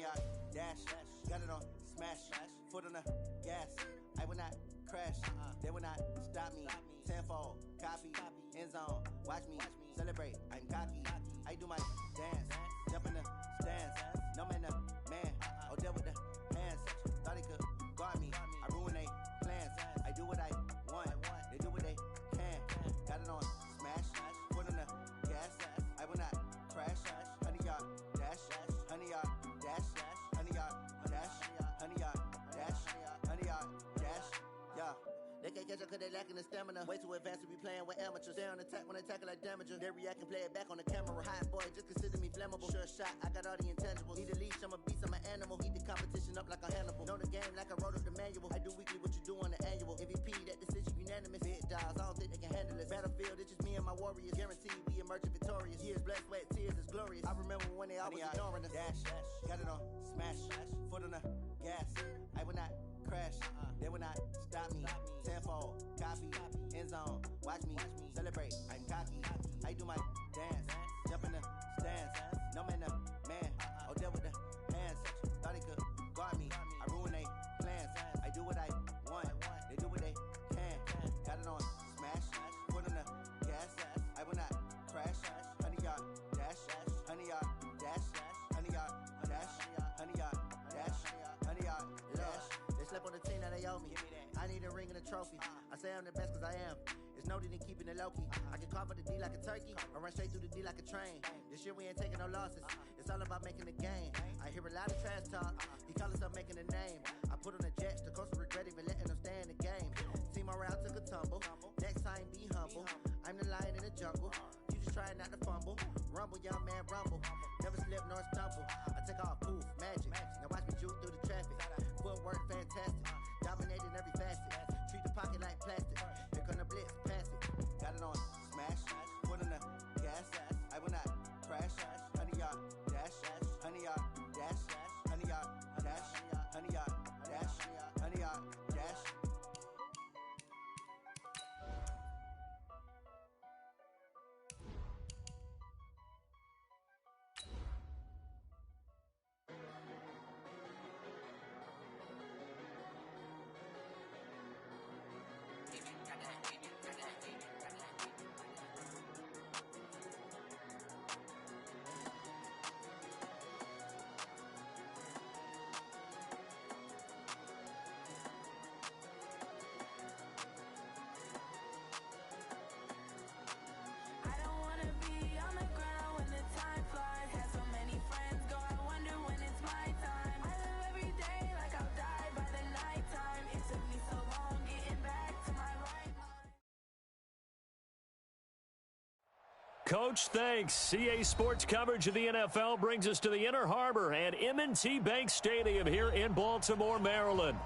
100-yard dash. Got it on smash. Foot on the gas. I will not crash. They will not stop me. Tenfold, copy, end zone. Watch me celebrate. I'm cocky. I do my dance. Jump in the stands. No man, the man. Oh, deal with the hands. Thought he could guard me. I ruin they plans. I do what I want. They do what they can. Got it on smash. Foot on the gas. I will not crash. 100-yard dash. 100-yard dash. 100-yard dash. 100-yard dash. 100-yard dash. Yeah. They can't catch up cause they lacking the stamina. Way too advanced to be playing with amateurs. They on attack when they tackle like damager. They react and play it back on the camera. Hot boy, just consider me flammable. Sure shot, I got all the intangibles. Need a leash, I'm a beast, I'm an animal. Heat the competition up like a Hannibal. Know the game like I wrote up the manual. I do weekly what you do on the annual. MVP, that decision unanimous. Big dials, I don't think they can handle it. Battlefield, it's just me and my warriors. Guaranteed we emerge victorious. Years, blood, sweat, tears, it's glorious. I remember when they always ignoring us. Dash, got it on smash. Foot on the gas. I will not crash. They will not stop me. Tenfold, copy, end zone. Watch me celebrate. I'm cocky. I do my dance. Jump in the stands. No man, the man. Oh, deal with the hands. Thought he could guard me. I ruin they plans. I do what I want. They do what they can. Got it on smash. Foot on the gas. I will not crash. 100-yard dash. 100-yard dash. 100-yard dash. 100-yard dash. 100-yard dash. They slept on the team that they owe me. I need a ring and a trophy. I say I'm the best cause I am. It's noted in keeping it low-key. I can carve for the D like a turkey, or run straight through the D like a train. This year we ain't taking no losses. It's all about making the game. I hear a lot of trash talk. He call himself making a name. I put on the Jets. The coach will regret even letting them stay in the game. Team morale took a tumble. Next time be humble. I'm the lion in the jungle. You just try not to fumble. Rumble, young man, rumble. Never slip nor stumble. I take off, poof, magic. Now watch me juke through the traffic. Footwork fantastic. Dominating every facet. Treat the pocket like plastic. Here come the blitz, pass it. Got it on smash. Foot on the gas. I will not crash. 100-yard dash. 100-yard dash. 100-yard dash. 100-yard dash. 100-yard dash. Coach, thanks. CA Sports coverage of the NFL brings us to the Inner Harbor and M&T Bank Stadium here in Baltimore, Maryland.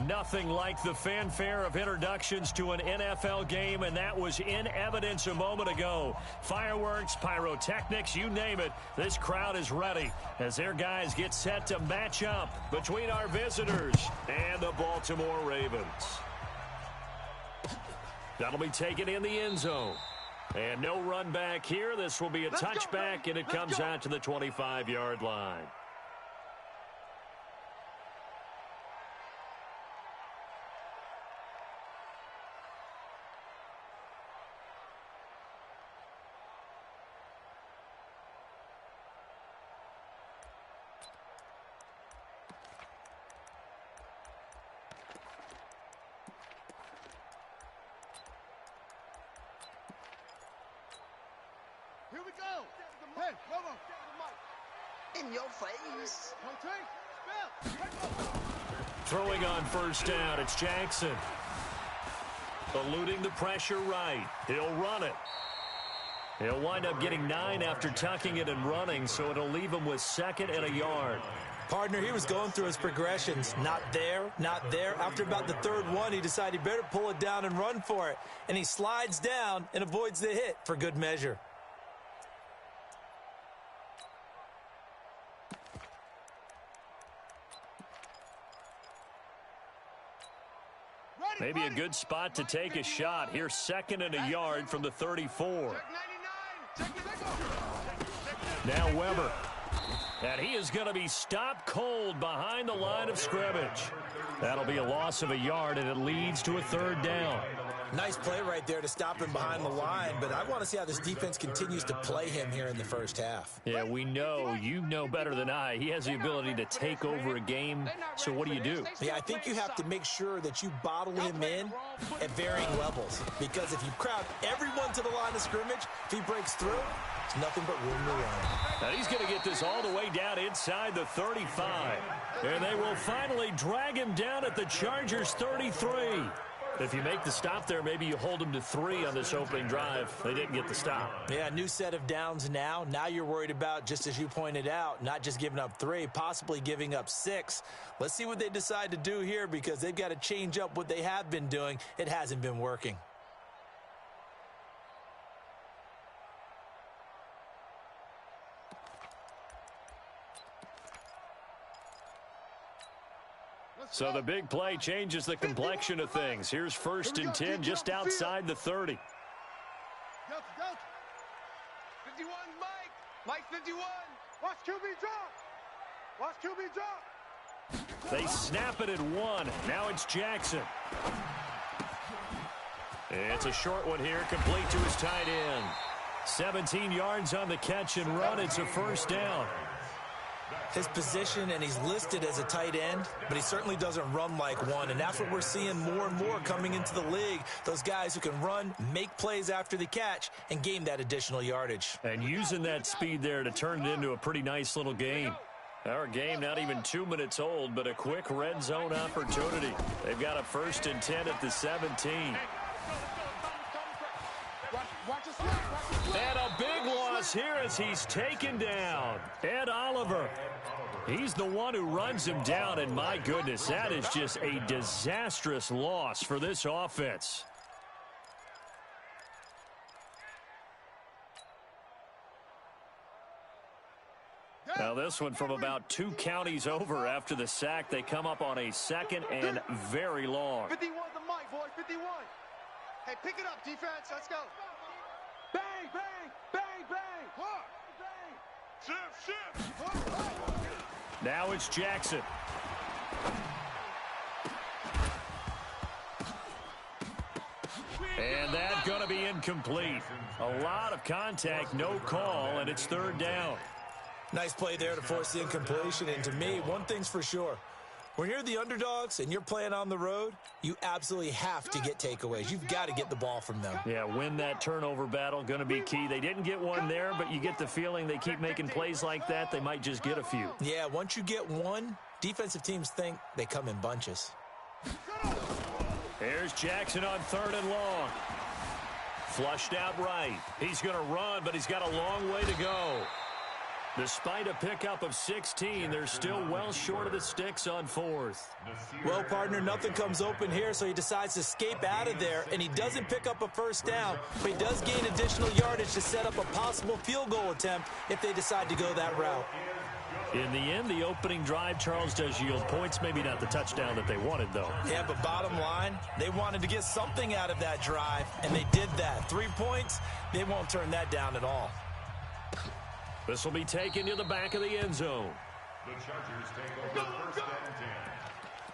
Nothing like the fanfare of introductions to an NFL game, and that was in evidence a moment ago. Fireworks, pyrotechnics, you name it. This crowd is ready as their guys get set to match up between our visitors and the Baltimore Ravens. That'll be taken in the end zone. And no run back here. This will be a touchback, and it comes out to the 25-yard line. Here we go. Hey, Romo. In your face. Throwing on first down, it's Jackson. Eluding the pressure right. He'll run it. He'll wind up getting 9 after tucking it and running, so it'll leave him with 2nd and a yard. Partner, he was going through his progressions. Not there, not there. After about the 3rd one, he decided he better pull it down and run for it. And he slides down and avoids the hit for good measure. Maybe a good spot to take a shot. Here's 2nd and a yard from the 34. Now Weber. And he is going to be stopped cold behind the line of scrimmage. That'll be a loss of a yard, and it leads to a third down. Nice play right there to stop him behind the line, but I want to see how this defense continues to play him here in the first half. Yeah, we know. You know better than I. He has the ability to take over a game, so what do you do? Yeah, I think you have to make sure that you bottle him in at varying levels, because if you crowd everyone to the line of scrimmage, if he breaks through, it's nothing but room to run. Now he's going to get this all the way down inside the 35, and they will finally drag him down at the Chargers' 33. If you make the stop there, maybe you hold them to 3 on this opening drive. They didn't get the stop. Yeah, new set of downs now. Now you're worried about, just as you pointed out, not just giving up 3, possibly giving up 6. Let's see what they decide to do here, because they've got to change up what they have been doing. It hasn't been working. So the big play changes the complexion of things. Here's 1st and 10 just outside the 30. 51, Mike. Mike 51. Watch QB drop. Watch QB drop. They snap it at 1. Now it's Jackson. It's a short one here, complete to his tight end. 17 yards on the catch and run. It's a first down. His position, and he's listed as a tight end, but he certainly doesn't run like one, and that's what we're seeing more and more coming into the league. Those guys who can run, make plays after the catch, and gain that additional yardage. And using that speed there to turn it into a pretty nice little game. Our game not even 2 minutes old, but a quick red zone opportunity. They've got a 1st and 10 at the 17. And a big loss here as he's taken down. Ed Oliver. He's the one who runs him down, and my goodness, that is just a disastrous loss for this offense. Now this one from about 2 counties over after the sack. They come up on a 2nd and very long. 51 the mic, boy, 51. Hey, pick it up, defense. Let's go. Bang, bang, bang, bang. Bang. Shift. Now it's Jackson. And that's going to be incomplete. A lot of contact, no call, and it's 3rd down. Nice play there to force the incompletion, and to me, one thing's for sure. When you're the underdogs and you're playing on the road, you absolutely have to get takeaways. You've got to get the ball from them. Yeah, win that turnover battle, going to be key. They didn't get one there, but you get the feeling they keep making plays like that, they might just get a few. Yeah, once you get one, defensive teams think they come in bunches. Here's Jackson on 3rd and long. Flushed out right. He's going to run, but he's got a long way to go. Despite a pickup of 16, they're still well short of the sticks on 4th. Well, partner, nothing comes open here, so he decides to escape out of there, and he doesn't pick up a first down, but he does gain additional yardage to set up a possible field goal attempt if they decide to go that route. In the end, the opening drive, Charles, does yield points. Maybe not the touchdown that they wanted, though. Yeah, but bottom line, they wanted to get something out of that drive, and they did that. 3 points, they won't turn that down at all. This will be taken to the back of the end zone. The Chargers take over 1st and 10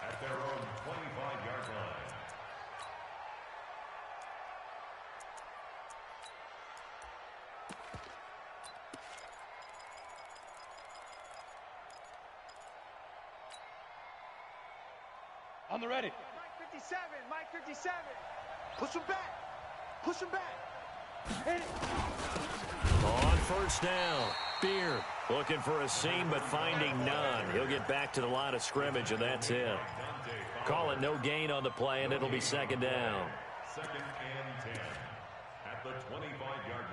at their own 25-yard line. On the ready. Mike 57, Mike 57. Push him back. Push him back. Hit it. On 1st down, Beard looking for a seam but finding none. He'll get back to the line of scrimmage, and that's it. Call it no gain on the play, and it'll be 2nd down. 2nd and 10 at the 25-yard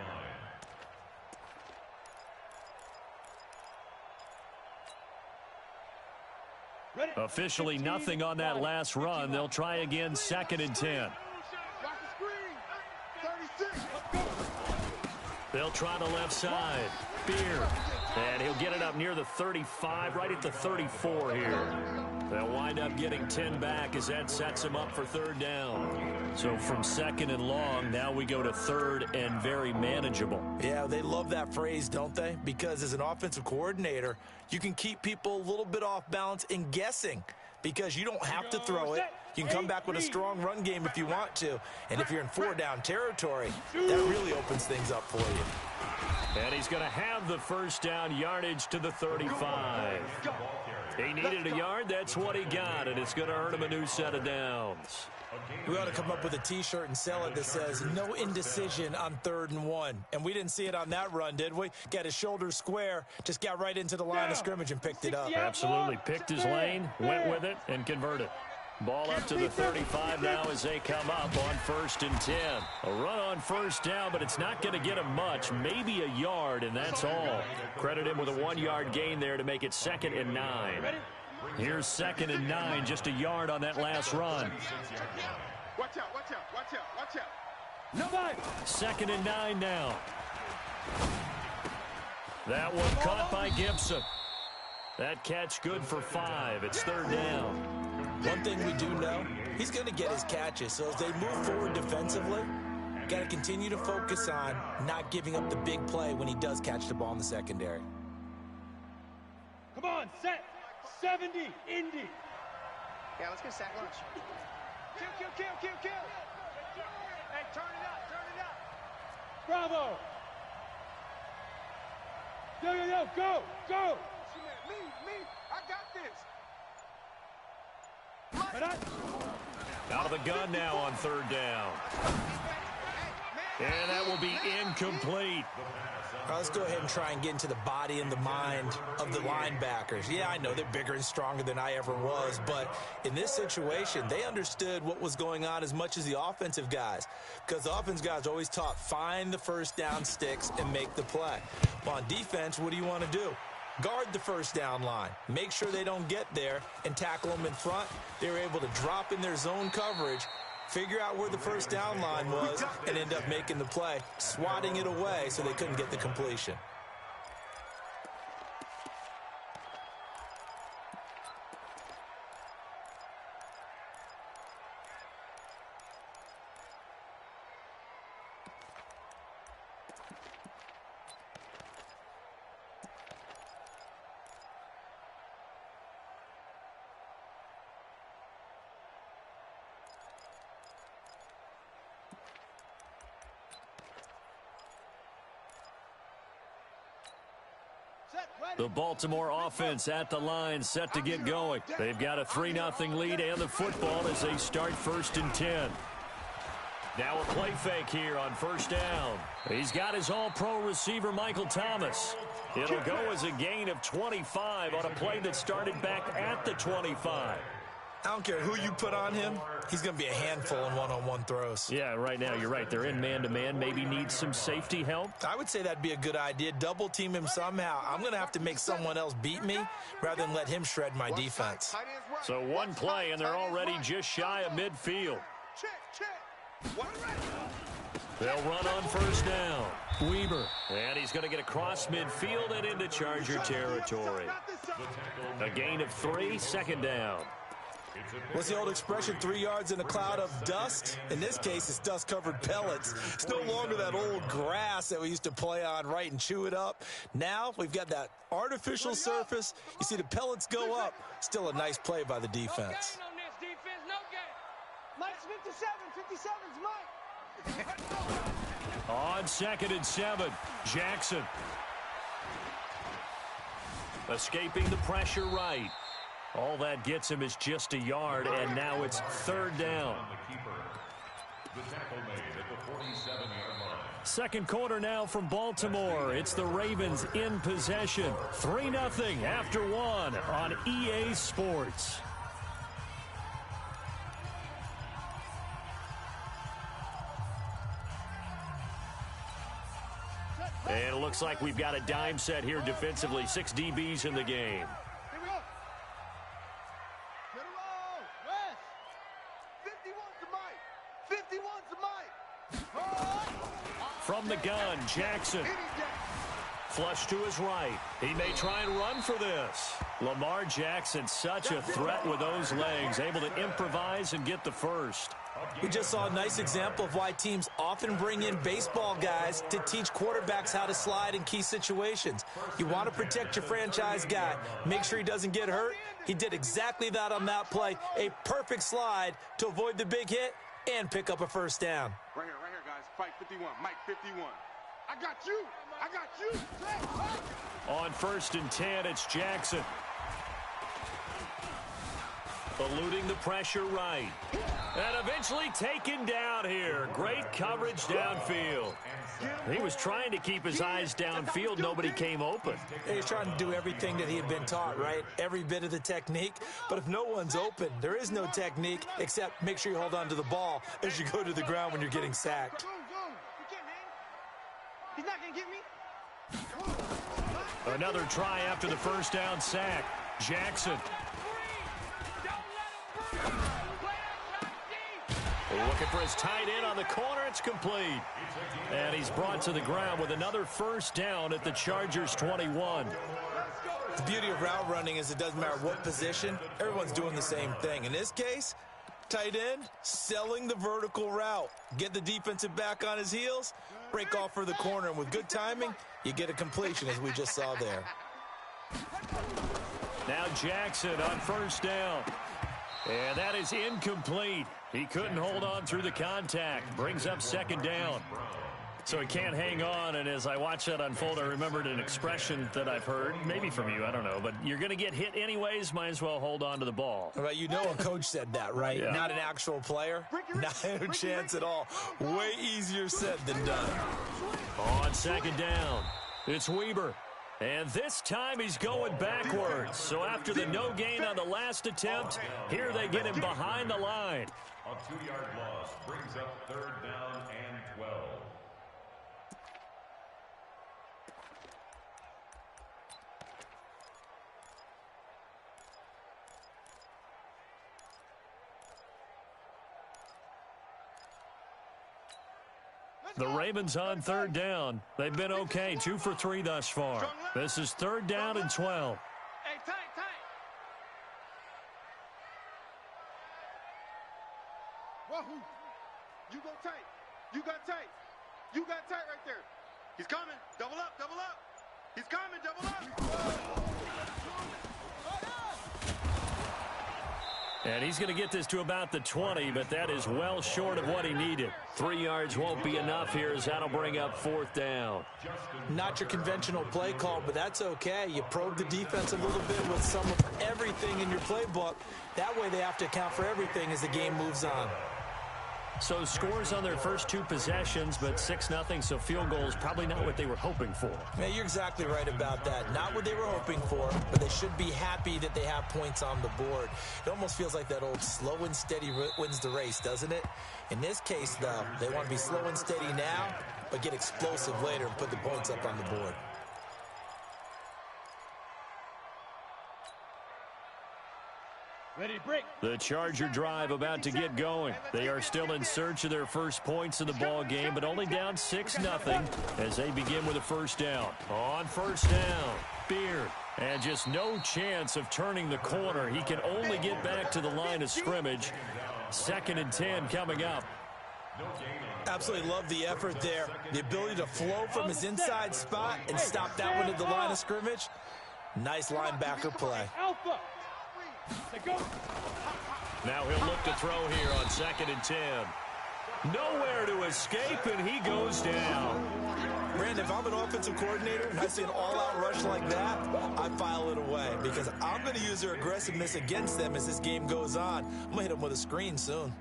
line. Officially nothing on that last run. They'll try again, 2nd and 10. They'll try the left side. Beard And he'll get it up near the 35, right at the 34 here. They'll wind up getting 10 back as that sets him up for third down. So from second and long, now we go to third and very manageable. Yeah, they love that phrase, don't they? Because as an offensive coordinator, you can keep people a little bit off balance and guessing because you don't have to throw it. You can come back with a strong run game if you want to. And if you're in four-down territory, that really opens things up for you. And he's going to have the first down, yardage to the 35. He needed a yard. That's what he got, and it's going to earn him a new set of downs. We ought to come up with a T-shirt and sell it that says, no indecision on 3rd and 1. And we didn't see it on that run, did we? Got his shoulders square, just got right into the line of scrimmage and picked it up. Absolutely. Picked his lane, went with it, and converted. Ball up to the 35 now as they come up on 1st and 10. A run on first down, but it's not going to get him much. Maybe a yard, and that's all. Credit him with a 1-yard gain there to make it 2nd and 9. Here's 2nd and 9, just a yard on that last run. Watch out, watch out, watch out, watch out. Nobody. 2nd and 9 now. That one caught by Gibson. That catch good for 5. It's 3rd down. One thing we do know, he's going to get his catches. So as they move forward defensively, got to continue to focus on not giving up the big play when he does catch the ball in the secondary. Come on, set. 70, Indy. Yeah, let's get sack lunch. Kill, kill, kill, kill, kill. Hey, turn it up, turn it up. Bravo. Yo, go, go. Me, I got this. Out of the gun now on 3rd down. And that will be incomplete. Let's go ahead and try and get into the body and the mind of the linebackers. Yeah, I know they're bigger and stronger than I ever was, but in this situation, they understood what was going on as much as the offensive guys, because the offensive guys always taught find the first down sticks and make the play. Well, on defense, what do you want to do? Guard the first down line. Make sure they don't get there and tackle them in front. They were able to drop in their zone coverage, figure out where the first down line was, and end up making the play, swatting it away so they couldn't get the completion. The Baltimore offense at the line, set to get going. They've got a 3-0 lead and the football as they start 1st and 10. Now a play fake here on 1st down. He's got his all-pro receiver, Michael Thomas. It'll go as a gain of 25 on a play that started back at the 25. I don't care who you put on him. He's going to be a handful in one-on-one throws. Yeah, right now you're right. They're in man-to-man. Maybe need some safety help. I would say that'd be a good idea. Double team him somehow. I'm going to have to make someone else beat me rather than let him shred my defense. So one play, and they're already just shy of midfield. They'll run on 1st down. Weber. And he's going to get across midfield and into Charger territory. A gain of 3, 2nd down. What's the old expression, 3 yards in a cloud of dust? In this case, it's dust-covered pellets. It's no longer that old grass that we used to play on, right, and chew it up. Now we've got that artificial surface. You see the pellets go up. Still a nice play by the defense. No gain on this defense, no gain. Mike's 57's Mike. On 2nd and 7, Jackson. Escaping the pressure right. All that gets him is just a yard, and now it's 3rd down. Second quarter now from Baltimore. It's the Ravens in possession. 3-0 after 1 on EA Sports. And it looks like we've got a dime set here defensively. 6 DBs in the game. From the gun, Jackson. Flush to his right. He may try and run for this. Lamar Jackson, such a threat with those legs, able to improvise and get the first. We just saw a nice example of why teams often bring in baseball guys to teach quarterbacks how to slide in key situations. You want to protect your franchise guy. Make sure he doesn't get hurt. He did exactly that on that play. A perfect slide to avoid the big hit and pick up a first down. Right here, guys. Fight 51. Mike 51. I got you. I got you. On 1st and 10, it's Jackson. Eluding the pressure right. And eventually taken down here. Great coverage downfield. He was trying to keep his eyes downfield. Nobody came open. He's trying to do everything that he had been taught, right? Every bit of the technique. But if no one's open, there is no technique except make sure you hold on to the ball as you go to the ground when you're getting sacked. Go. You can't hang. He's not going to get me. Another try after the first down sack. Jackson. Looking for his tight end on the corner. It's complete. And he's brought to the ground with another first down at the Chargers' 21. The beauty of route running is it doesn't matter what position. Everyone's doing the same thing. In this case, tight end, selling the vertical route. Get the defensive back on his heels, break off for the corner. And with good timing, you get a completion, as we just saw there. Now Jackson on first down. And that is incomplete. He couldn't hold on through the contact. Brings up second down. So he can't hang on, and as I watch that unfold, I remembered an expression that I've heard, maybe from you, I don't know, but you're going to get hit anyways, might as well hold on to the ball. Well, you know a coach said that, right? Yeah. Not an actual player. Not a chance at all. Way easier said than done. On second down, it's Weber. And this time he's going backwards. So after the no gain on the last attempt, here they get him behind the line. A 2-yard loss brings up 3rd down and 12. The Ravens on 3rd down. They've been okay, 2 for 3 thus far. This is 3rd down and 12. Hey, tight. Wahoo. You go tight. You got tight. You got tight right there. He's coming. Double up. He's coming. Double up. And he's going to get this to about the 20, but that is well short of what he needed. 3 yards won't be enough here as that'll bring up 4th down. Not your conventional play call, but that's okay. You probe the defense a little bit with some of everything in your playbook. That way they have to account for everything as the game moves on. So scores on their first 2 possessions, but 6-0, so field goal is probably not what they were hoping for. Yeah, you're exactly right about that. Not what they were hoping for, but they should be happy that they have points on the board. It almost feels like that old slow and steady wins the race, doesn't it? In this case, though, they want to be slow and steady now, but get explosive later and put the points up on the board. Ready to break. The Charger drive about to get going. They are still in search of their first points in the ball game, but only down 6-0 as they begin with a first down. On first down, Beard. And just no chance of turning the corner. He can only get back to the line of scrimmage. 2nd and 10 coming up. Absolutely love the effort there. The ability to flow from his inside spot and stop that one at the line of scrimmage. Nice linebacker play. Alpha. Go. Now he'll look to throw here on 2nd and 10. Nowhere to escape, and he goes down. Brandon, if I'm an offensive coordinator and I see an all-out rush like that, I file it away because I'm going to use their aggressiveness against them as this game goes on. I'm going to hit them with a screen soon.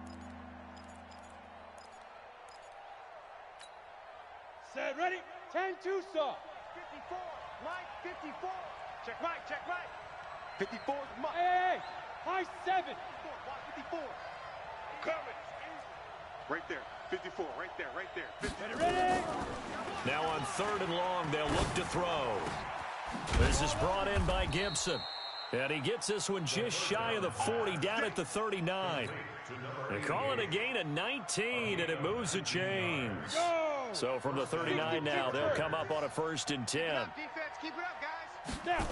Set, ready. 10-2 saw. 54. Mike, 54. Check Mike. 54 is Mike. Hey. High 7. 54. Coming. Right there. 54. Right there. 54. Ready. Now on 3rd and long, they'll look to throw. This is brought in by Gibson. And he gets this one just shy of the 40, down at the 39. They call it a gain of 19, and it moves the chains. Go. So from the 39 now, they'll come up on a 1st and 10. Defense, keep it up, guys.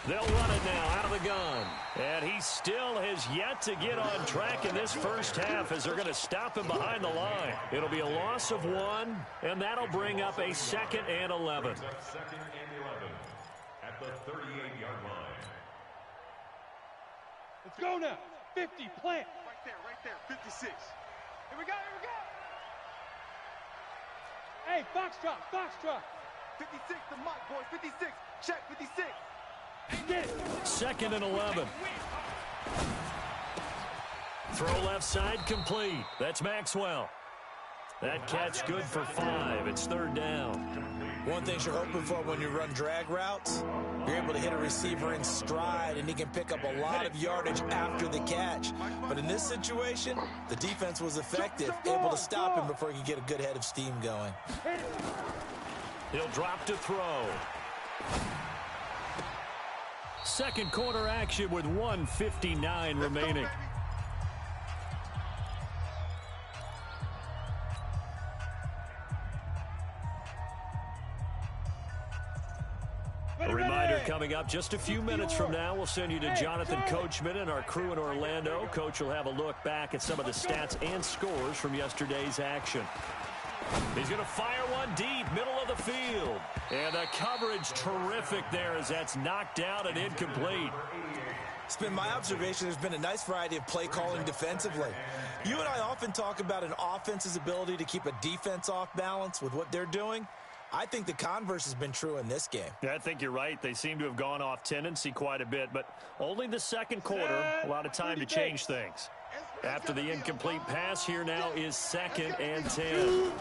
They'll run it now out of the gun. And he still has yet to get on track in this first half as they're going to stop him behind the line. It'll be a loss of 1, and that'll bring up a 2nd and 11. 2nd and 11 at the 38-yard line. Let's go now. 50, plant. Right there, 56. Here we go. Hey, foxtrot. 56, the mark, boys, 56. Check, 56. Get it. 2nd and 11. Throw left side complete. That's Maxwell. That catch good for 5. It's 3rd down. One thing you're hoping for when you run drag routes, you're able to hit a receiver in stride, and he can pick up a lot of yardage after the catch. But in this situation, the defense was effective, able to stop him before he could get a good head of steam going. He'll drop to throw. Second quarter action with 1:59 remaining. A reminder coming up just a few minutes from now. We'll send you to Jonathan Coachman and our crew in Orlando. Coach will have a look back at some of the stats and scores from yesterday's action. He's going to fire one deep, middle of the field. And the coverage terrific there as that's knocked down and incomplete. It's been my observation there's been a nice variety of play calling defensively. You and I often talk about an offense's ability to keep a defense off balance with what they're doing. I think the converse has been true in this game. Yeah, I think you're right. They seem to have gone off tendency quite a bit, but only the second quarter, a lot of time to change things. After the incomplete pass, here now is 2nd and 10.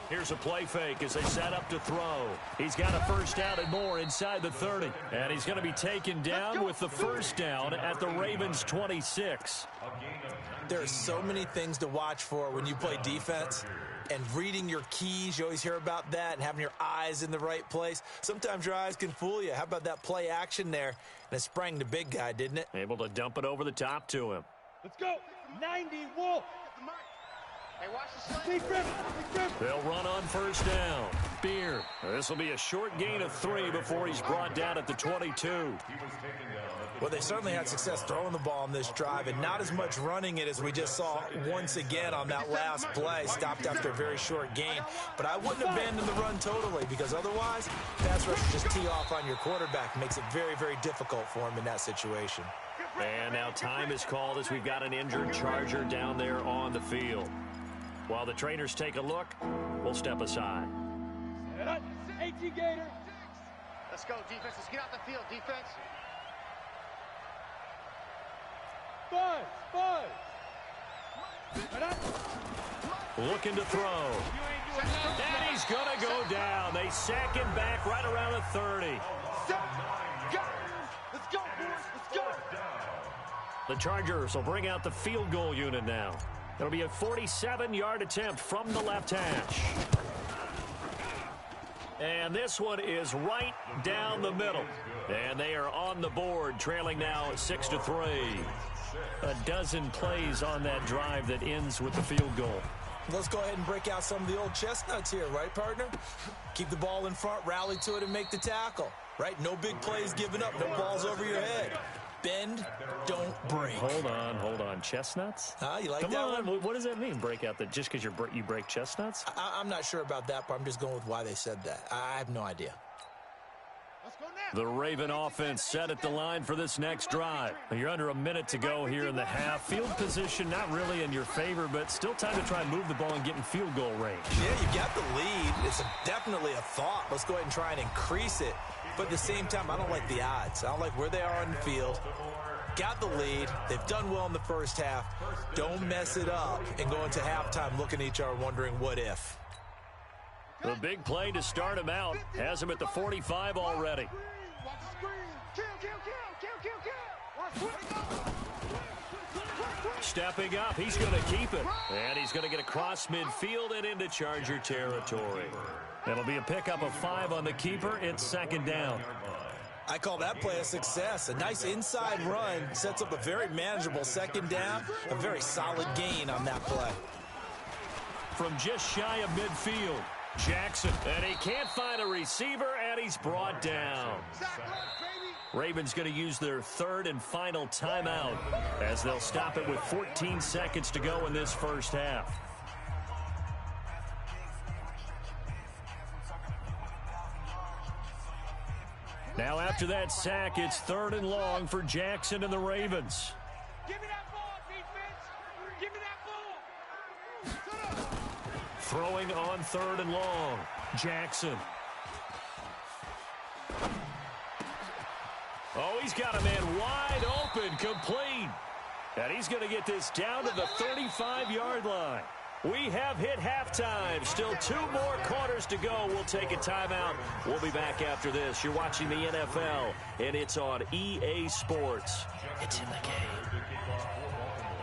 Here's a play fake as they set up to throw. He's got a 1st down and more inside the 30. And he's going to be taken down with the 1st down at the Ravens' 26. There are so many things to watch for when you play defense. And reading your keys, you always hear about that, and having your eyes in the right place. Sometimes your eyes can fool you. How about that play action there? And it sprang the big guy, didn't it? Able to dump it over the top to him. Let's go. 90, Wolf. Hey, watch the Big They'll run on 1st down. Beard. This will be a short gain of 3 before he's brought down at the 22. Well, they certainly had success throwing the ball on this drive, and not as much running it as we just saw once again on that last play. Stopped after a very short gain. But I wouldn't abandon the run totally, because otherwise, pass rushers just tee off on your quarterback. Makes it very, very difficult for him in that situation. And now time is called as we've got an injured Charger down there on the field. While the trainers take a look, we'll step aside. 18 Gator. Let's go, defense. Let's get out the field, defense. Buzz. Looking to throw. And he's going to go down. They sack him back right around the 30. Let's go, boys. Let's go. The Chargers will bring out the field goal unit now. It'll be a 47-yard attempt from the left hash. And this one is right down the middle. And they are on the board, trailing now 6-3. A dozen plays on that drive that ends with the field goal. Let's go ahead and break out some of the old chestnuts here, right, partner? Keep the ball in front, rally to it, and make the tackle, right? No big plays given up, no balls over your head. Bend, don't break. Hold on. Chestnuts? You like Come that on. one? What does that mean, break out? Just because you break chestnuts? I'm not sure about that, but I'm just going with why they said that. I have no idea. Let's go now. The Raven offense set at the line for this next drive. You're under a minute to go here in the half. Field position not really in your favor, but still time to try and move the ball and get in field goal range. Yeah, you got the lead. It's definitely a thought. Let's go ahead and try and increase it. But at the same time, I don't like the odds. I don't like where they are on the field. Got the lead. They've done well in the first half. Don't mess it up and go into halftime looking at each other wondering what if. The big play to start him out has him at the 45 already. Watch the screen. Kill. Stepping up, he's going to keep it. And he's going to get across midfield and into Charger territory. It'll be a pickup of 5 on the keeper. It's 2nd down. I call that play a success. A nice inside run sets up a very manageable 2nd down. A very solid gain on that play. from just shy of midfield. Jackson, and he can't find a receiver, and he's brought down. Ravens going to use their third and final timeout as they'll stop it with 14 seconds to go in this first half. Now after that sack, it's 3rd and long for Jackson and the Ravens. Give me that ball, defense. Give me that ball. Throwing on 3rd and long. Jackson. Oh, he's got a man wide open, complete. And he's going to get this down to the 35-yard line. We have hit halftime. Still 2 more quarters to go. We'll take a timeout. We'll be back after this. You're watching the NFL, and it's on EA Sports. It's in the game.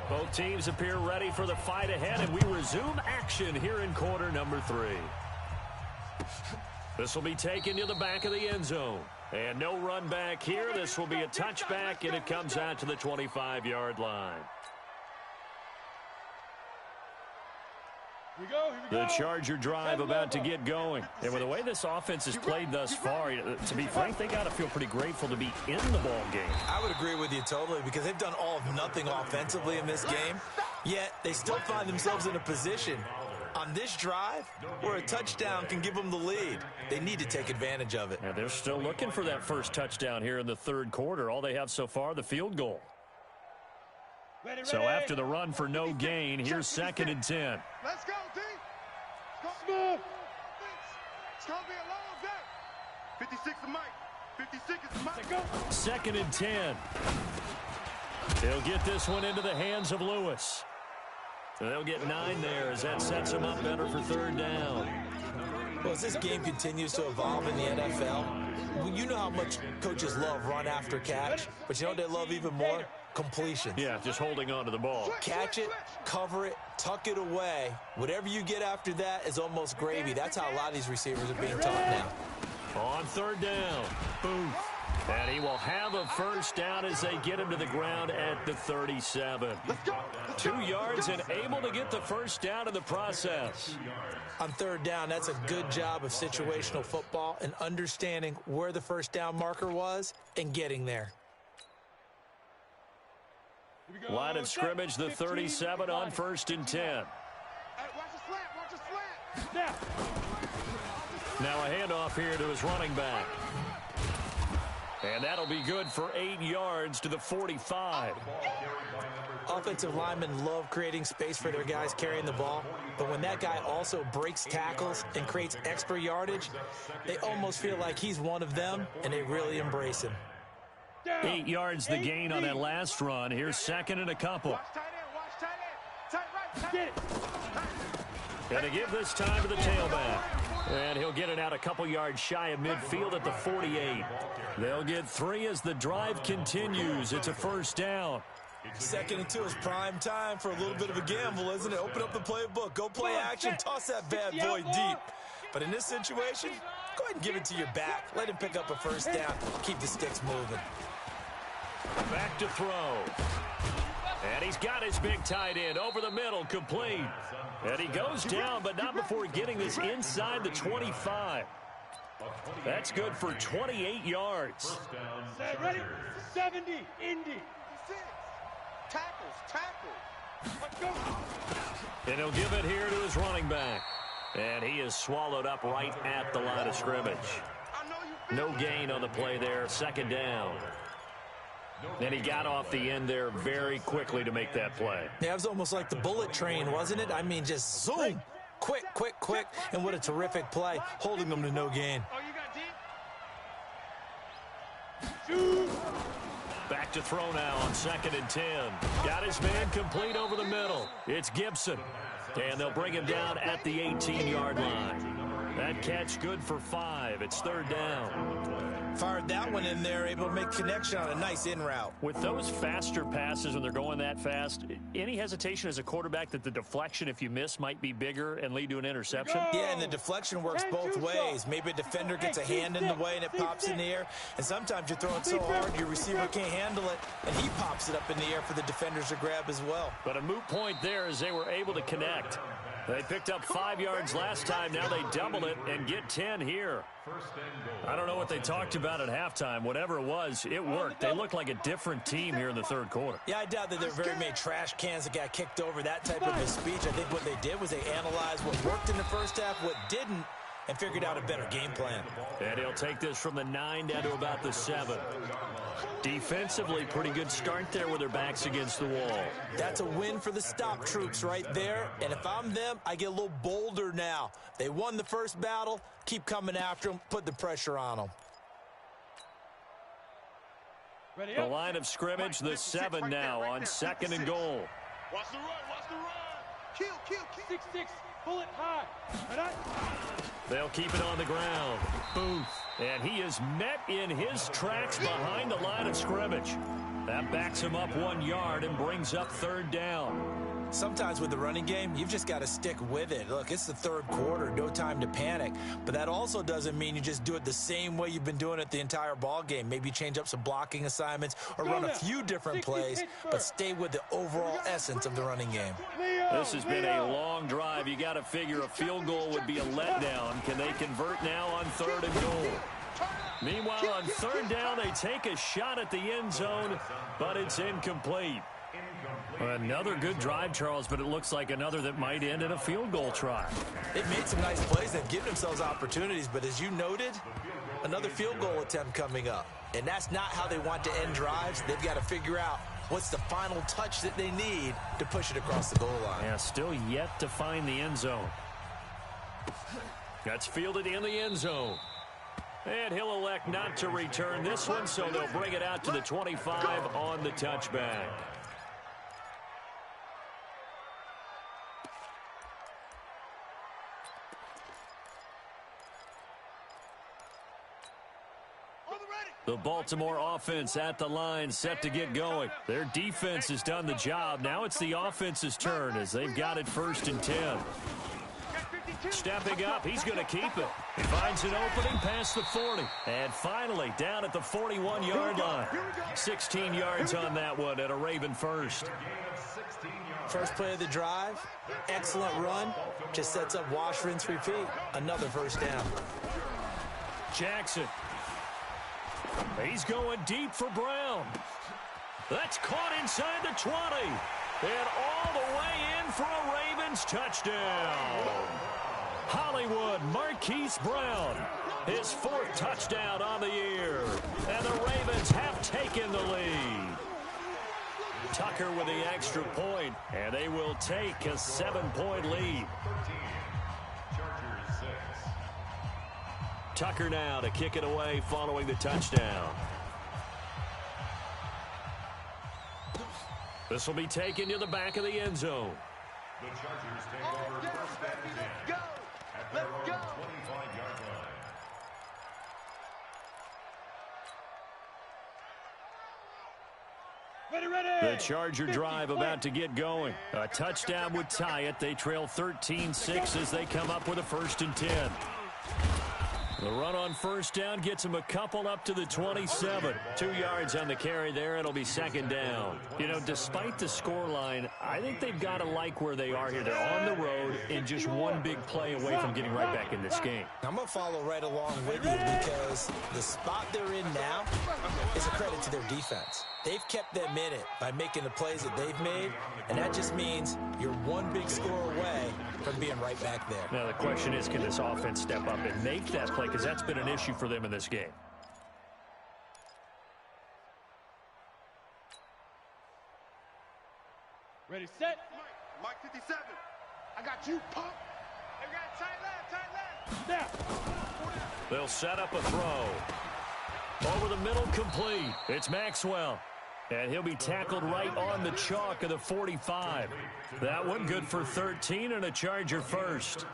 Both teams appear ready for the fight ahead, and we resume action here in quarter number 3. This will be taken to the back of the end zone. And no run back here. This will be a touchback, and it comes out to the 25-yard line. The Charger drive about to get going. And with the way this offense has played thus far, to be frank, they got to feel pretty grateful to be in the ball game. I would agree with you totally because they've done all of nothing offensively in this game, yet they still find themselves in a position on this drive where a touchdown can give them the lead. They need to take advantage of it. And they're still looking for that first touchdown here in the 3rd quarter. All they have so far, the field goal. So after the run for no gain, here's 2nd and 10. Let's go, D. Smooth. It's going to be a long day. 56 is Mike. 56 is Mike. 2nd and 10. They'll get this one into the hands of Lewis. They'll get 9 there as that sets them up better for 3rd down. Well, as this game continues to evolve in the NFL, you know how much coaches love run after catch, but you know what they love even more? Completion. Yeah, just holding on to the ball. Catch it, cover it, tuck it away. Whatever you get after that is almost gravy. That's how a lot of these receivers are being taught now. On 3rd down, Booth. And he will have a first down as they get him to the ground at the 37. 2 yards and able to get the first down in the process. On 3rd down, that's a good job of situational football and understanding where the first down marker was and getting there. Line of scrimmage, the 37 on 1st and 10. Hey, watch the slant. Watch the slant. Now a handoff here to his running back. And that'll be good for 8 yards to the 45. Offensive linemen love creating space for their guys carrying the ball, but when that guy also breaks tackles and creates extra yardage, they almost feel like he's one of them, and they really embrace him. 8 yards the gain on that last run. Here's 2nd and a couple. Watch tight end. Watch tight end. Tight right. Tight. And to give this time to the tailback. And he'll get it out a couple yards shy of midfield at the 48. They'll get 3 as the drive continues. It's a first down. 2nd and 2 is prime time for a little bit of a gamble, isn't it? Open up the playbook. Go play action. Toss that bad boy deep. But in this situation, go ahead and give it to your back. Let him pick up a first down. Keep the sticks moving. Back to throw. And he's got his big tight end over the middle, complete. And he goes down, but not before getting this inside the 25. That's good for 28 yards. Ready? 70, Indy. Tackles. Let's go. And he'll give it here to his running back. And he is swallowed up right at the line of scrimmage. No gain on the play there, 2nd down. And he got off the end there very quickly to make that play. Yeah, it was almost like the bullet train, wasn't it? I mean, just zoom. Quick, quick, quick. And what a terrific play, holding them to no gain. Oh, you got D? Back to throw now on 2nd and 10. Got his man complete over the middle. It's Gibson. And they'll bring him down at the 18-yard line. That catch good for 5. It's 3rd down. Fired that one in there, able to make connection on a nice in route. With those faster passes when they're going that fast, any hesitation as a quarterback that the deflection, if you miss, might be bigger and lead to an interception? Yeah, and the deflection works both ways. Maybe a defender gets a hand in the way and it pops in the air. And sometimes you're throwing so hard your receiver can't handle it, and he pops it up in the air for the defenders to grab as well. But a moot point there as they were able to connect. They picked up 5 yards last time. Now they double it and get 10 here. I don't know what they talked about at halftime. Whatever it was, it worked. They look like a different team here in the third quarter. Yeah, I doubt that there are very many trash cans that got kicked over, that type of a speech. I think what they did was they analyzed what worked in the first half, what didn't, and figured out a better game plan. And he'll take this from the 9 down to about the 7. Defensively, pretty good start there with their backs against the wall. That's a win for the stop troops right there. And if I'm them, I get a little bolder now. They won the first battle. Keep coming after them. Put the pressure on them. The line of scrimmage, the 7 now on 2nd and goal. Watch the run, watch the run. Kill. 6-6, bullet high. They'll keep it on the ground. Booth. And he is met in his tracks behind the line of scrimmage. That backs him up 1 yard and brings up 3rd down. Sometimes with the running game, you've just got to stick with it. Look, it's the third quarter, no time to panic. But that also doesn't mean you just do it the same way you've been doing it the entire ball game. Maybe change up some blocking assignments or run a few different plays, but stay with the overall essence of the running game. This has been a long drive. You got to figure a field goal would be a letdown. Can they convert now on 3rd and goal? Meanwhile, on 3rd down, they take a shot at the end zone, but it's incomplete. Another good drive, Charles, but it looks like another that might end in a field goal try. They've made some nice plays. They've given themselves opportunities, but as you noted, another field goal attempt coming up. And that's not how they want to end drives. They've got to figure out what's the final touch that they need to push it across the goal line. Yeah, still yet to find the end zone. That's fielded in the end zone. And he'll elect not to return this one, so they'll bring it out to the 25 on the touchback. The Baltimore offense at the line, set to get going. Their defense has done the job. Now it's the offense's turn as they've got it 1st and 10. Stepping up, he's going to keep it. He finds an opening past the 40. And finally, down at the 41-yard line. 16 yards on that one at a Raven first. First play of the drive, excellent run. Just sets up wash, rinse, repeat. Another 1st down. Jackson. He's going deep for Brown. That's caught inside the 20. And all the way in for a Ravens touchdown. Hollywood Marquise Brown, his 4th touchdown on the year. And the Ravens have taken the lead. Tucker with the extra point, and they will take a 7-point lead. Tucker now to kick it away following the touchdown. This will be taken to the back of the end zone. The Chargers take over 1st and 10 at their own 25-yard line. The Charger drive about to get going. A touchdown would tie it. They trail 13-6 as they come up with a 1st and 10. The run on 1st down gets him a couple up to the 27. 2 yards on the carry there. It'll be 2nd down. You know, despite the scoreline, I think they've got to like where they are here. They're on the road and just one big play away from getting right back in this game. I'm going to follow right along with you because the spot they're in now is a credit to their defense. They've kept them in it by making the plays that they've made, and that just means you're one big score away from being right back there. Now the question is, can this offense step up and make that play? Because that's been an issue for them in this game. Ready, set. Mike 57. I got you, pump. I got tight left. Now. They'll set up a throw. Over the middle, complete. It's Maxwell. And he'll be tackled right on the chalk of the 45. That one good for 13 and a Charger first.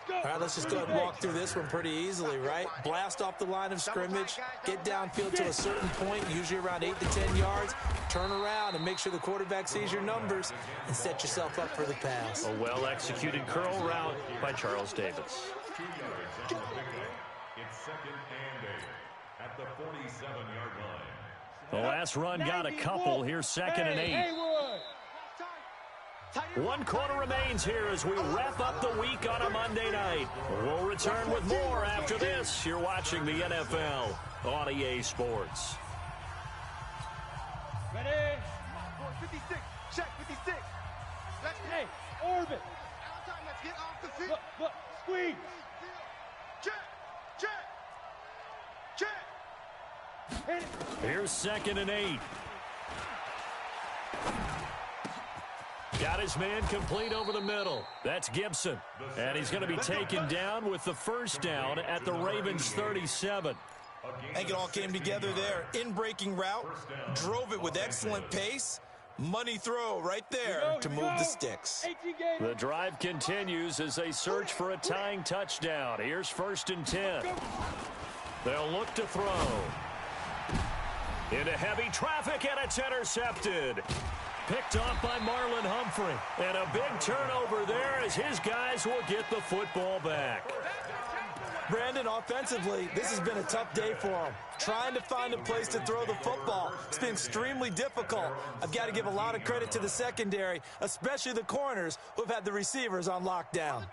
All right, let's just go ahead and walk through this one pretty easily, right? Blast off the line of scrimmage, get downfield to a certain point, usually around 8 to 10 yards, turn around and make sure the quarterback sees your numbers and set yourself up for the pass. A well-executed curl route by Charles Davis. 2 yards on the pickup. It's 2nd and 8 at the 47-yard line. The last run got a couple. Here's 2nd and 8. 1 quarter remains here as we wrap up the week on a Monday night. We'll return with more after this. You're watching the NFL on EA Sports. Ready? 56. Check 56. Let's Hey, orbit. Outside, let's get off the field. Look, squeeze. Check. Check. Check. Hit it. Here's 2nd and 8. Got his man complete over the middle. That's Gibson. And he's going to be taken down with the first down at the Ravens' 37. I think it all came together there. In-breaking route, drove it with excellent pace. Money throw right there to move the sticks. The drive continues as they search for a tying touchdown. Here's 1st and 10. They'll look to throw. Into heavy traffic, and it's intercepted. Picked off by Marlon Humphrey. And a big turnover there as his guys will get the football back. Brandon, offensively, this has been a tough day for him. Trying to find a place to throw the football. It's been extremely difficult. I've got to give a lot of credit to the secondary, especially the corners who have had the receivers on lockdown.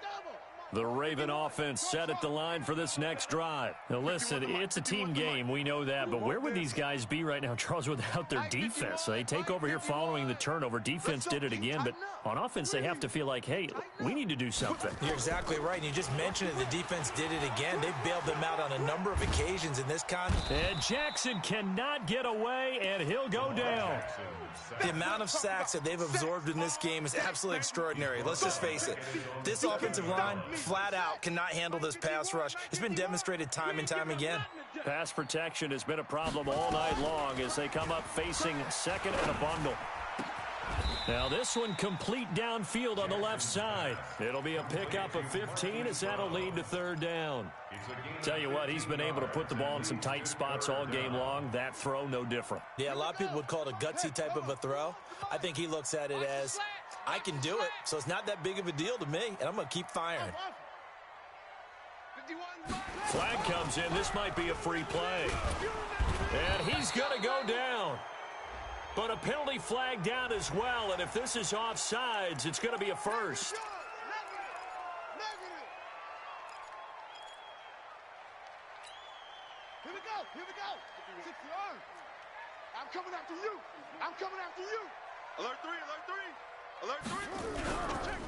The Raven offense set at the line for this next drive. Now listen, it's a team game, we know that, but where would these guys be right now, Charles, without their defense? They take over here following the turnover. Defense did it again, but on offense they have to feel like, hey, we need to do something. You're exactly right, and you just mentioned it. The defense did it again. They bailed them out on a number of occasions in this contest. And Jackson cannot get away, and he'll go down. The amount of sacks that they've absorbed in this game is absolutely extraordinary. Let's just face it. This offensive line, flat out, cannot handle this pass rush. It's been demonstrated time and time again. Pass protection has been a problem all night long as they come up facing 2nd and a bundle. Now this one complete downfield on the left side. It'll be a pickup of 15 as that'll lead to 3rd down. Tell you what, he's been able to put the ball in some tight spots all game long. That throw, no different. Yeah, a lot of people would call it a gutsy type of a throw. I think he looks at it as, I can do it, so it's not that big of a deal to me, and I'm going to keep firing. Flag comes in. This might be a free play. And he's going to go down. But a penalty flag down as well, and if this is offsides, it's going to be a first. Here we go. 6 yards. I'm coming after you. Alert 3. Check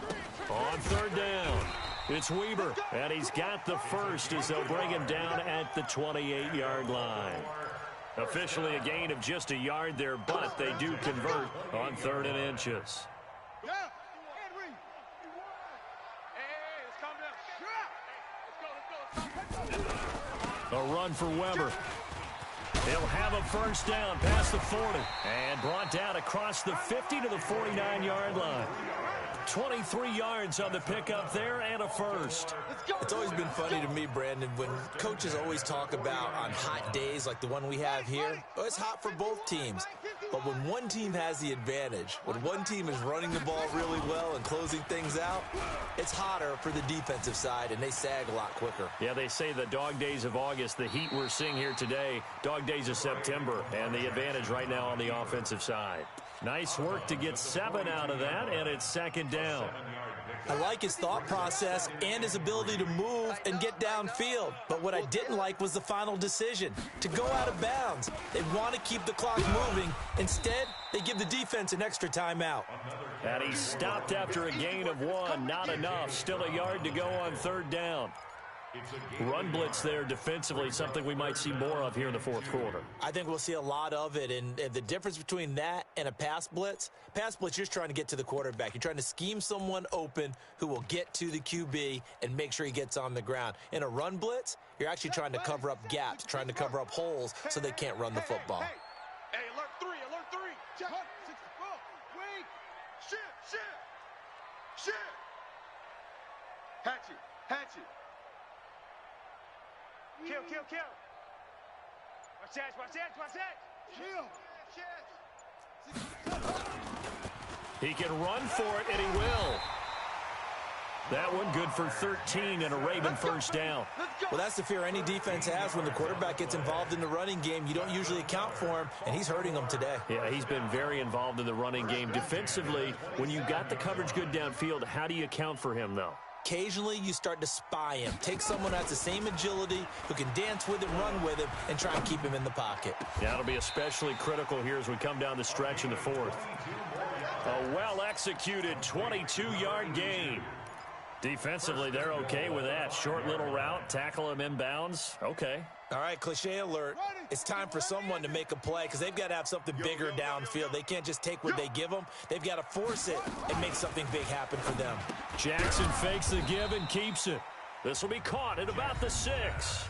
3. On 3rd down, it's Weber, and he's got the first as they'll bring him down at the 28-yard line. Officially a gain of just a yard there, but they do convert on 3rd and inches. Yeah. Henry. Hey, let's calm down. Let's go. A run for Weber. He'll have a first down past the 40 and brought down across the 50 to the 49-yard line. 23 yards on the pickup there and a first. It's always been funny to me, Brandon, when coaches always talk about on hot days like the one we have here, well, it's hot for both teams. But when one team has the advantage, when one team is running the ball really well and closing things out, it's hotter for the defensive side, and they sag a lot quicker. Yeah, they say the dog days of August, the heat we're seeing here today, dog days of September, and the advantage right now on the offensive side. Nice work to get 7 out of that, and it's 2nd down. I like his thought process and his ability to move and get downfield. But what I didn't like was the final decision, to go out of bounds. They want to keep the clock moving. Instead, they give the defense an extra timeout. And he stopped after a gain of 1. Not enough. Still a yard to go on 3rd down. Run blitz there defensively, something we might see more of here in the 4th quarter. I think we'll see a lot of it, and the difference between that and a pass blitz, you're just trying to get to the quarterback. You're trying to scheme someone open who will get to the QB and make sure he gets on the ground. In a run blitz, you're actually trying to cover up gaps, trying to cover up holes so they can't run the football. Hey, alert 3. Check. 64. Wait. Shit. Hatchet. Kill. Watch that. Kill. He can run for it, and he will. That one good for 13 and a Raven first down. Well, that's the fear any defense has when the quarterback gets involved in the running game. You don't usually account for him, and he's hurting them today. Yeah, he's been very involved in the running game. Defensively, when you got the coverage good downfield, how do you account for him, though? Occasionally, you start to spy him. Take someone that has the same agility, who can dance with him, run with him, and try and keep him in the pocket. Yeah, it'll be especially critical here as we come down the stretch in the fourth. A well-executed 22-yard gain. Defensively, they're okay with that. Short little route, tackle him inbounds. Okay. All right, cliche alert. It's time for someone to make a play because they've got to have something bigger downfield. They can't just take what they give them. They've got to force it and make something big happen for them. Jackson fakes the give and keeps it. This will be caught at about the 6.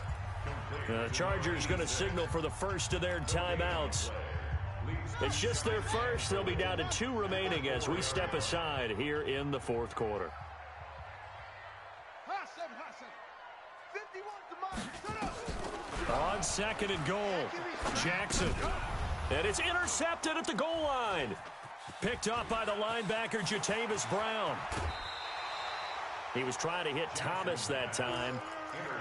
The Chargers going to signal for the first of their timeouts. It's just their first. They'll be down to 2 remaining as we step aside here in the fourth quarter. On second and goal, Jackson. And it's intercepted at the goal line. Picked up by the linebacker, Jatavis Brown. He was trying to hit Thomas that time.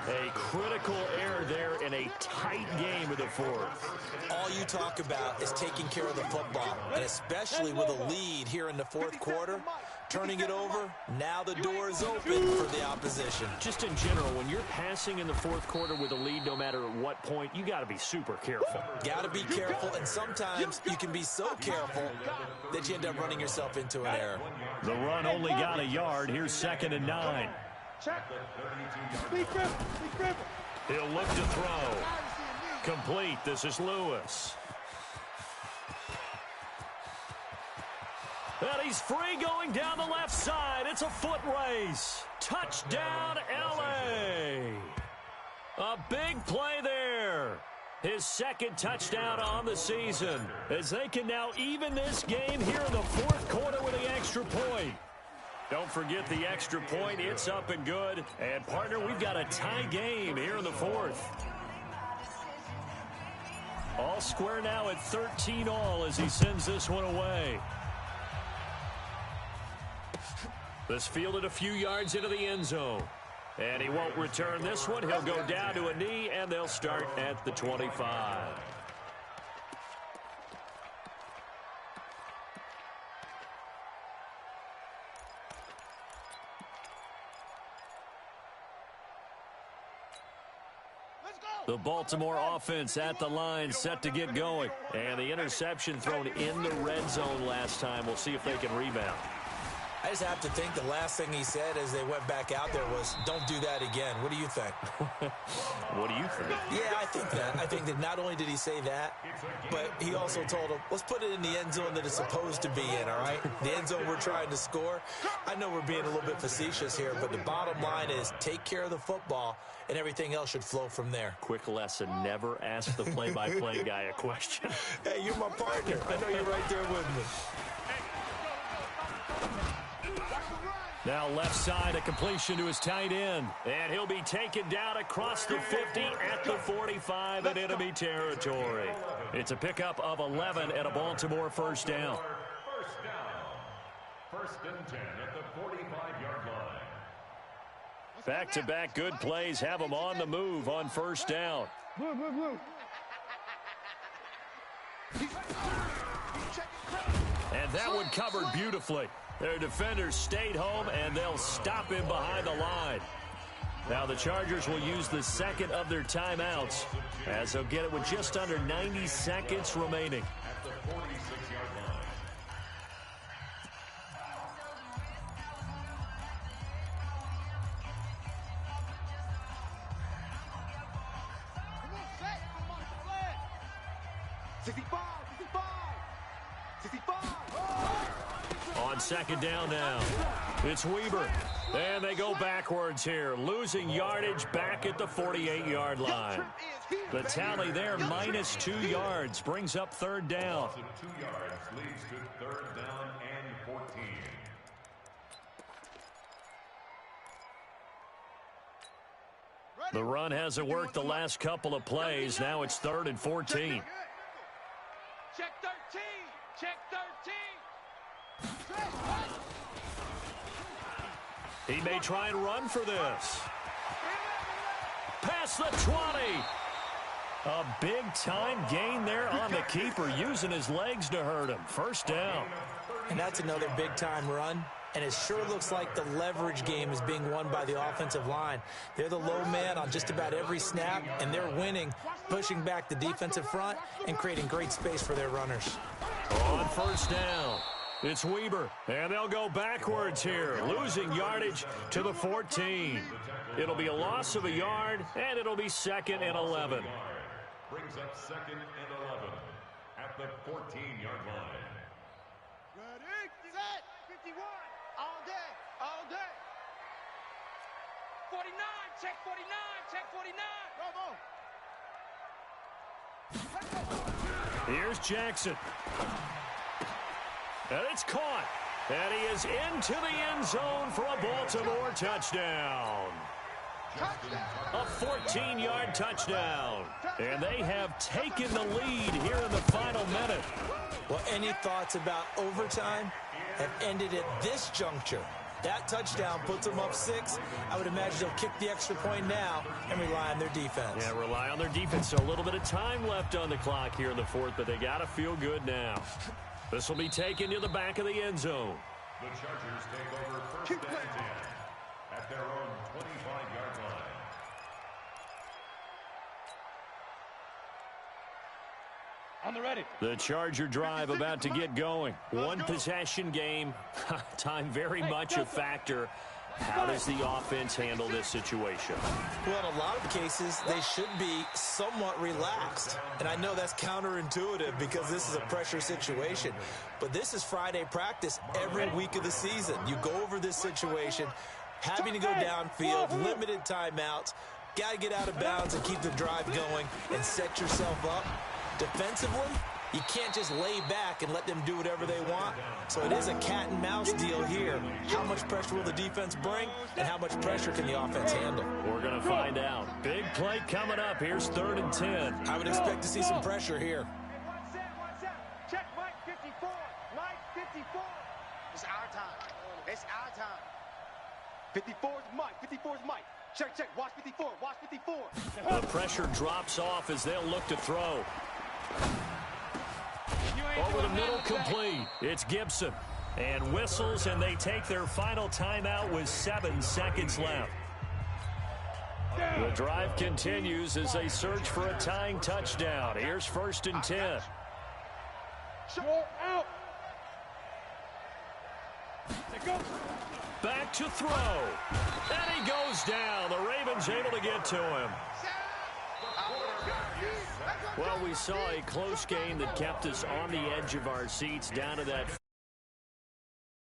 A critical error there in a tight game of the fourth. All you talk about is taking care of the football, and especially with a lead here in the fourth quarter. Turning it over, now the door is open for the opposition. Just in general, when you're passing in the fourth quarter with a lead, no matter at what point, you got to be super careful. Got to be careful, and sometimes you can be so careful that you end up running yourself into an error. The run only got a yard. Here's second and 9. He'll look to throw. Complete. This is Lewis. And he's free going down the left side. It's a foot race. Touchdown, L.A. A big play there. His second touchdown on the season as they can now even this game here in the fourth quarter with the extra point. Don't forget the extra point. It's up and good. And, partner, we've got a tie game here in the fourth. All square now at 13 all as he sends this one away. This fielded a few yards into the end zone. And he won't return this one. He'll go down to a knee, and they'll start at the 25. The Baltimore offense at the line, set to get going. And the interception thrown in the red zone last time. We'll see if they can rebound. I just have to think the last thing he said as they went back out there was, don't do that again. What do you think? What do you think? Yeah, I think that. I think that not only did he say that, but he also told him, let's put it in the end zone that it's supposed to be in, all right? The end zone we're trying to score. I know we're being a little bit facetious here, but the bottom line is take care of the football, and everything else should flow from there. Quick lesson, never ask the play-by-play guy a question. Hey, you're my partner. I know you're right there with me. Now left side, a completion to his tight end. And he'll be taken down across the 50 at the 45 in enemy territory. It's a pickup of 11 and a Baltimore first down. First down. First and 10 at the 45-yard line. Back-to-back good plays have them on the move on first down. And that one covered beautifully. Their defenders stayed home, and they'll stop him behind the line. Now the Chargers will use the second of their timeouts as they'll get it with just under 90 seconds remaining. At the 46-yard line. On second down now, it's Weber. And they go backwards here, losing yardage back at the 48-yard line. The tally there, minus 2 yards, brings up third down. 2 yards leads to third down and 14. The run hasn't worked the last couple of plays. Now it's third and 14. Check 13. Check 13. He may try and run for this. Past the 20. A big-time gain there on the keeper, using his legs to hurt him. First down. And that's another big-time run. And it sure looks like the leverage game is being won by the offensive line. They're the low man on just about every snap, and they're winning, pushing back the defensive front and creating great space for their runners. On first down, it's Weber, and they'll go backwards here, losing yardage to the 14. It'll be a loss of a yard, and it'll be 2nd and 11. Brings up 2nd and 11 at the 14-yard line. Ready, set, 51, all day, all day. 49, check 49, check 49. Here's Jackson. And it's caught. And he is into the end zone for a Baltimore touchdown. A 14-yard touchdown. And they have taken the lead here in the final minute. Well, any thoughts about overtime have ended at this juncture. That touchdown puts them up 6. I would imagine they'll kick the extra point now and rely on their defense. Yeah, rely on their defense. So a little bit of time left on the clock here in the 4th, but they got to feel good now. This will be taken to the back of the end zone. The Chargers take over 1st and 10 at their own 25-yard line. On the ready. The Charger drive about to get going. One possession game. Time very much a factor. How does the offense handle this situation? Well, in a lot of cases, they should be somewhat relaxed. And I know that's counterintuitive because this is a pressure situation. But this is Friday practice every week of the season. You go over this situation, having to go downfield, limited timeouts, got to get out of bounds and keep the drive going and set yourself up. Defensively, you can't just lay back and let them do whatever they want. So it is a cat and mouse deal here. How much pressure will the defense bring, and how much pressure can the offense handle? We're going to find out. Big play coming up. Here's 3rd and 10. I would expect to see some pressure here. One set. Check Mike 54. Mike 54. It's our time. It's our time. 54 is Mike. 54 is Mike. Check. Watch 54. Watch 54. The pressure drops off as they'll look to throw. Over the middle, complete. It's Gibson. And whistles, and they take their final timeout with 7 seconds left. The drive continues as they search for a tying touchdown. Here's 1st and 10. Short out. Back to throw. And he goes down. The Ravens able to get to him. Well, we saw a close game that kept us on the edge of our seats down to that